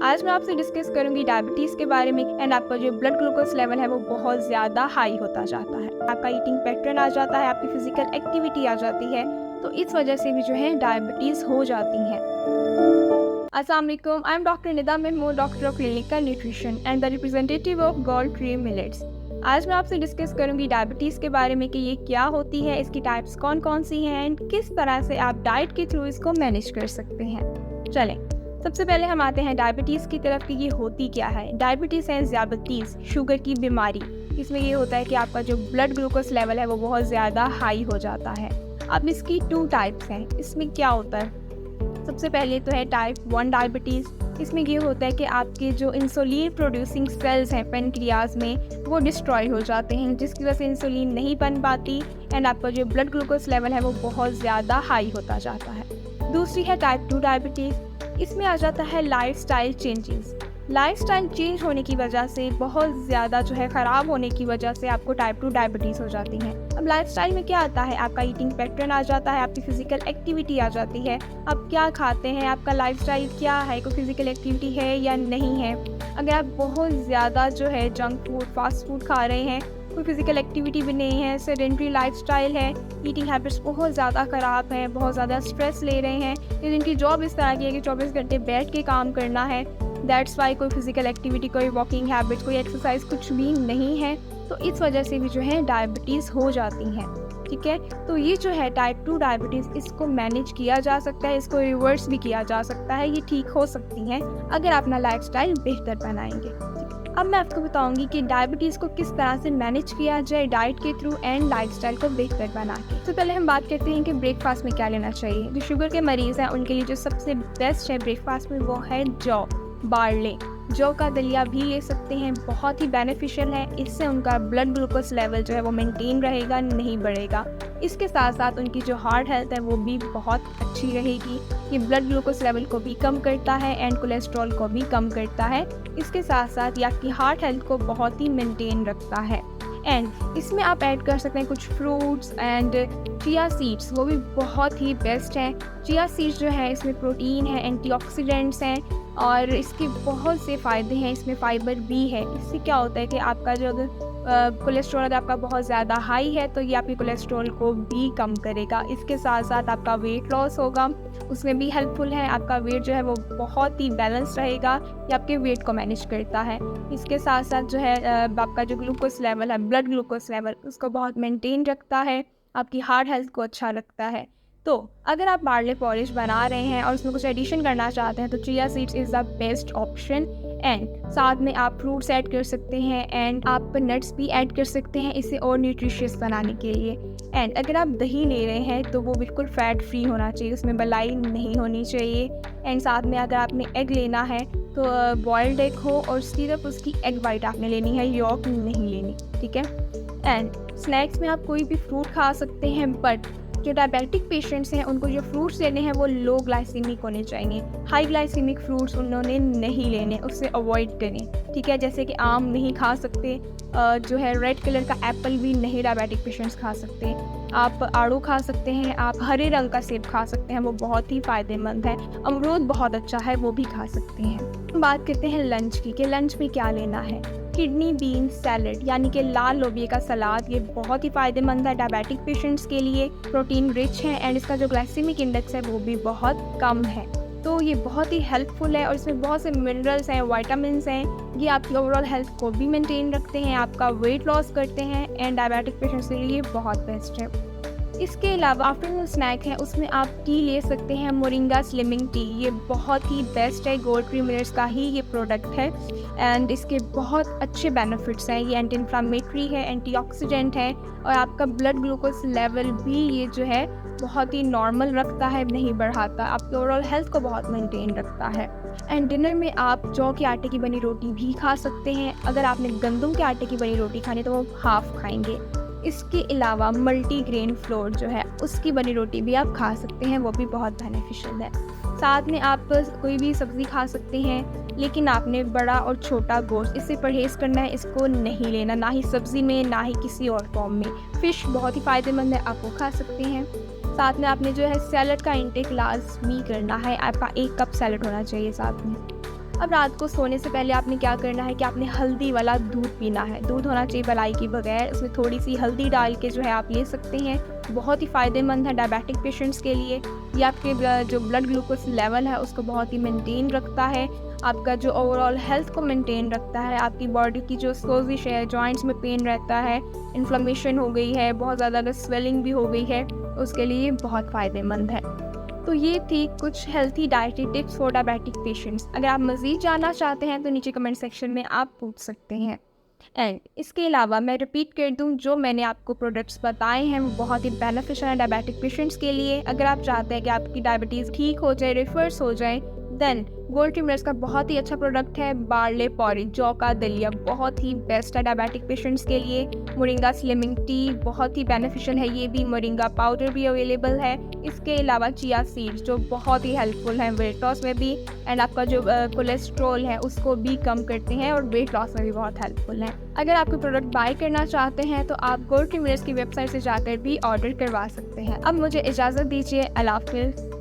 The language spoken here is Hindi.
आज मैं आपसे डिस्कस करूंगी डायबिटीज़ के बारे में एंड आपका जो ब्लड ग्लूकोज लेवल है वो बहुत ज़्यादा हाई होता जाता है। आपका ईटिंग पैटर्न आ जाता है, आपकी फिजिकल एक्टिविटी आ जाती है, तो इस वजह से भी जो है डायबिटीज़ हो जाती है। अस्सलाम वालेकुम, I am doctor Nida Mahmood, doctor of clinical nutrition and the representative of Gold Tree millets. आज मैं आपसे डिस्कस करूंगी डायबिटीज़ के बारे में कि ये क्या होती है, इसकी टाइप्स कौन कौन सी हैं एंड किस तरह से आप डाइट के थ्रू इसको मैनेज कर सकते हैं। चलें, सबसे पहले हम आते हैं डायबिटीज़ की तरफ कि ये होती क्या है। डायबिटीज़ है ज़ियादतीज़, शुगर की बीमारी। इसमें ये होता है कि आपका जो ब्लड ग्लूकोज लेवल है वो बहुत ज़्यादा हाई हो जाता है। अब इसकी 2 टाइप्स हैं। इसमें क्या होता है, सबसे पहले तो है टाइप 1 डायबिटीज़। इसमें ये होता है कि आपके जो इंसुलिन प्रोड्यूसिंग सेल्स हैं पेनक्रियाज में वो डिस्ट्रॉय हो जाते हैं, जिसकी वजह से इंसुलिन नहीं बन पाती एंड आपका जो ब्लड ग्लूकोज लेवल है वो बहुत ज़्यादा हाई होता जाता है। दूसरी है टाइप 2 डायबिटीज़। इसमें आ जाता है लाइफस्टाइल चेंजेस। लाइफस्टाइल चेंज होने की वजह से, बहुत ज़्यादा जो है ख़राब होने की वजह से आपको टाइप 2 डायबिटीज़ हो जाती हैं। अब लाइफस्टाइल में क्या आता है, आपका ईटिंग पैटर्न आ जाता है, आपकी फ़िज़िकल एक्टिविटी आ जाती है। आप क्या खाते हैं, आपका लाइफस्टाइल क्या है, कोई फ़िज़िकल एक्टिविटी है या नहीं है। अगर आप बहुत ज़्यादा जो है जंक फूड, फास्ट फूड खा रहे हैं, कोई फ़िज़िकल एक्टिविटी भी नहीं है, सेडेंटरी लाइफस्टाइल है, ईटिंग हैबिट्स बहुत ज़्यादा ख़राब हैं, बहुत ज़्यादा स्ट्रेस ले रहे हैं, या जिनकी जॉब इस तरह की है कि 24 घंटे बैठ के काम करना है, दैट्स वाई कोई फिजिकल एक्टिविटी, कोई वॉकिंग हैबिट, कोई एक्सरसाइज कुछ भी नहीं है, तो इस वजह से भी जो है डायबिटीज़ हो जाती हैं। ठीक है, तो ये जो है टाइप 2 डायबिटीज़, इसको मैनेज किया जा सकता है, इसको रिवर्स भी किया जा सकता है, ये ठीक हो सकती हैं अगर आप अपना लाइफस्टाइल बेहतर बनाएंगे। अब मैं आपको बताऊंगी कि डायबिटीज़ को किस तरह से मैनेज किया जाए डाइट के थ्रू एंड लाइफस्टाइल को बेहतर बना के। तो पहले हम बात करते हैं कि ब्रेकफास्ट में क्या लेना चाहिए। जो शुगर के मरीज़ हैं उनके लिए जो सबसे बेस्ट है ब्रेकफास्ट में वो है जौ, बारले। जौ का दलिया भी ले सकते हैं, बहुत ही बेनिफिशियल है। इससे उनका ब्लड ग्लूकोज लेवल जो है वो मेंटेन रहेगा, नहीं बढ़ेगा। इसके साथ साथ उनकी जो हार्ट हेल्थ है वो भी बहुत अच्छी रहेगी। ये ब्लड ग्लूकोज लेवल को भी कम करता है एंड कोलेस्ट्रॉल को भी कम करता है। इसके साथ साथ ये आपकी हार्ट हेल्थ को बहुत ही मेंटेन रखता है। एंड इसमें आप ऐड कर सकते हैं कुछ फ्रूट्स एंड चिया सीड्स, वो भी बहुत ही बेस्ट हैं। चिया सीड्स जो है इसमें प्रोटीन है, एंटीऑक्सीडेंट्स हैं और इसके बहुत से फ़ायदे हैं। इसमें फ़ाइबर भी है। इससे क्या होता है कि आपका जो कोलेस्ट्रॉल अगर आपका बहुत ज़्यादा हाई है तो ये आपके कोलेस्ट्रॉल को भी कम करेगा। इसके साथ साथ आपका वेट लॉस होगा, उसमें भी हेल्पफुल है। आपका वेट जो है वो बहुत ही बैलेंस रहेगा, ये आपके वेट को मैनेज करता है। इसके साथ साथ जो है आपका जो ग्लूकोज लेवल है, ब्लड ग्लूकोज लेवल, उसको बहुत मेंटेन रखता है, आपकी हार्ट हेल्थ को अच्छा रखता है। तो अगर आप बार्ले पॉरिज बना रहे हैं और उसमें कुछ एडिशन करना चाहते हैं तो chia seeds is the best option. And साथ में आप फ्रूट्स ऐड कर सकते हैं एंड आप नट्स भी ऐड कर सकते हैं इसे और न्यूट्रिशियस बनाने के लिए। एंड अगर आप दही ले रहे हैं तो वो बिल्कुल फ़ैट फ्री होना चाहिए, उसमें मलाई नहीं होनी चाहिए। एंड साथ में अगर आपने एग लेना है तो बॉयल्ड एग हो और सिर्फ उसकी एग वाइट आपने लेनी है, यॉक नहीं लेनी। ठीक है। एंड स्नैक्स में आप कोई भी फ्रूट खा सकते हैं, बट जो डायबिटिक पेशेंट्स हैं उनको जो फ्रूट्स लेने हैं वो लो ग्लाइसेमिक होने चाहिए। हाई ग्लाइसेमिक फ्रूट्स उन्होंने नहीं लेने, उससे अवॉइड करें। ठीक है, जैसे कि आम नहीं खा सकते, जो है रेड कलर का एप्पल भी नहीं डायबिटिक पेशेंट्स खा सकते। आप आड़ू खा सकते हैं, आप हरे रंग का सेब खा सकते हैं, वो बहुत ही फ़ायदेमंद है। अमरूद बहुत अच्छा है, वो भी खा सकते हैं। बात करते हैं लंच की कि लंच में क्या लेना है। किडनी बीन सैलड यानी कि लाल लोबिया का सलाद, ये बहुत ही फ़ायदेमंद है डायबिटिक पेशेंट्स के लिए। प्रोटीन रिच है एंड इसका जो ग्लाइसेमिक इंडेक्स है वो भी बहुत कम है, तो ये बहुत ही हेल्पफुल है और इसमें बहुत से मिनरल्स हैं, विटामिन्स हैं। ये आपकी ओवरऑल हेल्थ को भी मेंटेन रखते हैं, आपका वेट लॉस करते हैं एंड डायबिटिक पेशेंट्स के लिए बहुत बेस्ट है। इसके अलावा आफ्टरनून स्नैक है, उसमें आप टी ले सकते हैं, मोरिंगा स्लिमिंग टी, ये बहुत ही बेस्ट है। गोल्ड ट्री मिलेट्स का ही ये प्रोडक्ट है एंड इसके बहुत अच्छे बेनिफिट्स हैं। ये एंटी इन्फ्लामेटरी है, एंटीऑक्सीडेंट है और आपका ब्लड ग्लूकोज लेवल भी ये जो है बहुत ही नॉर्मल रखता है, नहीं बढ़ाता, आपके ओवरऑल हेल्थ को बहुत मेंटेन रखता है। एंड डिनर में आप जौ के आटे की बनी रोटी भी खा सकते हैं। अगर आपने गंदम के आटे की बनी रोटी खानी तो वो हाफ़ खाएंगे। इसके अलावा मल्टीग्रेन फ्लोर जो है उसकी बनी रोटी भी आप खा सकते हैं, वो भी बहुत बेनिफिशियल है। साथ में आप कोई भी सब्ज़ी खा सकते हैं, लेकिन आपने बड़ा और छोटा गोश्त, इससे परहेज़ करना है, इसको नहीं लेना, ना ही सब्ज़ी में ना ही किसी और फॉर्म में। फ़िश बहुत ही फ़ायदेमंद है, आप वो खा सकते हैं। साथ में आपने जो है सैलड का इंटेक लाजमी करना है, आपका 1 कप सैलड होना चाहिए साथ में। अब रात को सोने से पहले आपने क्या करना है कि आपने हल्दी वाला दूध पीना है। दूध होना चाहिए मलाई के बगैर, उसमें थोड़ी सी हल्दी डाल के जो है आप ले सकते हैं। बहुत ही फ़ायदेमंद है डायबिटिक पेशेंट्स के लिए। ये आपके जो ब्लड ग्लूकोज लेवल है उसको बहुत ही मेंटेन रखता है, आपका जो ओवरऑल हेल्थ को मेंटेन रखता है, आपकी बॉडी की जो सोजिश है, जॉइंट्स में पेन रहता है, इन्फ्लेमेशन हो गई है, बहुत ज़्यादा अगर स्वेलिंग भी हो गई है, उसके लिए बहुत फ़ायदेमंद है। तो ये थी कुछ healthy dietary tips for diabetic patients. अगर आप मज़ीद जानना चाहते हैं तो नीचे कमेंट सेक्शन में आप पूछ सकते हैं। एंड इसके अलावा मैं रिपीट कर दूं, जो मैंने आपको प्रोडक्ट्स बताए हैं वो बहुत ही बेनिफिशियल है डायबिटिक पेशेंट्स के लिए। अगर आप चाहते हैं कि आपकी डायबिटीज़ ठीक हो जाए, रिवर्स हो जाए, देन गोल्ड ट्रीमर्स का बहुत ही अच्छा प्रोडक्ट है बार्ले पॉरेज, जौ का दलिया, बहुत ही बेस्ट है डायबिटिक पेशेंट्स के लिए। मोरिंगा स्लिमिंग टी बहुत ही बेनिफिशियल है, ये भी मोरिंगा पाउडर भी अवेलेबल है। इसके अलावा चिया सीड्स जो बहुत ही हेल्पफुल हैं वेट लॉस में भी, एंड आपका जो कोलेस्ट्रॉल है उसको भी कम करते हैं और वेट लॉस में भी बहुत हेल्पफुल हैं। अगर आप कोई प्रोडक्ट बाय करना चाहते हैं तो आप गोल्ड ट्रीमर्स की वेबसाइट से जाकर भी ऑर्डर करवा सकते हैं। अब मुझे इजाज़त दीजिए, अल्लाह हाफ़िज़।